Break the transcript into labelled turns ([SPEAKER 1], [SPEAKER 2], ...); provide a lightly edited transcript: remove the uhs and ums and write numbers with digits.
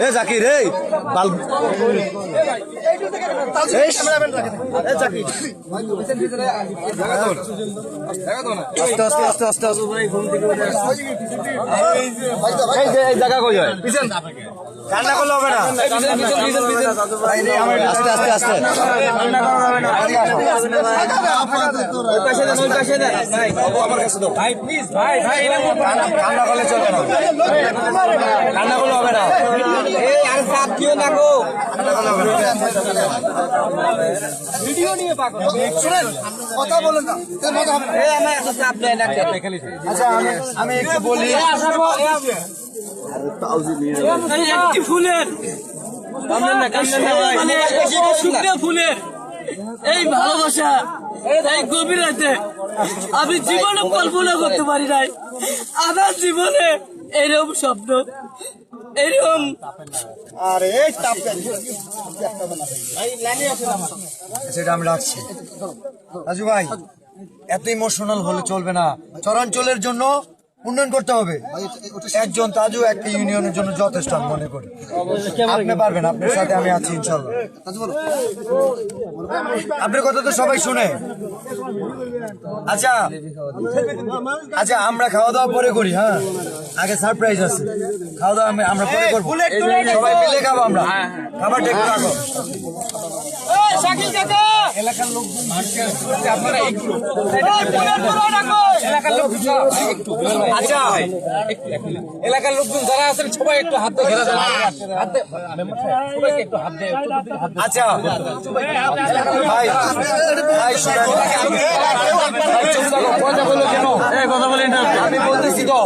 [SPEAKER 1] এ জাকির এই বাল আস্তে আস্তে এই জায়গা কই হয় কান্না করলে হবে না আস্তে আস্তে আস্তে কান্না করা হবে না ওই পাশে দেন আমার কাছে দাও ভাই প্লিজ ভাই কান্না করলে চলবে না কান্না করলে হবে না এই আর চাপ দিও না গো কান্না করলে হবে না ভিডিও নিয়ে পাগল শুনেন কথা বলেন না এই আমার এত চাপ দেয় না আচ্ছা আমি একটু বলি ফুলের ফুলের এই ভালোবাসা এই গভীর রাতে আমি জীবনে কল্পনা করতে পারি নাই আমার জীবনে এরকম স্বপ্ন এরকম
[SPEAKER 2] সেটা আমি রাখছি রাজু ভাই এত ইমোশনাল হলে চলবে না চরাঞ্চলের জন্য উন্নয়ন করতে হবে একজন তাজু একটা ইউনিয়নের জন্য যথেষ্ট আমি মনে করি আপনি পারবেন আপনার সাথে আমি আছি ইনশাল্লাহ আপনার কথা তো সবাই শুনে আচ্ছা আচ্ছা আমরা খাওয়া দাওয়া পরে করি হ্যাঁ আগে সারপ্রাইজ আছে খাওয়া দাওয়া আমরা পরে করবো সবাই মিলে খাবো আমরা খাবার ঠিক রাখো এলাকার লোক আচ্ছা এলাকার লোকজন যারা আছেন সবাই একটু হাত আচ্ছা ভাই কথা বলেন আমি বলতেছি তো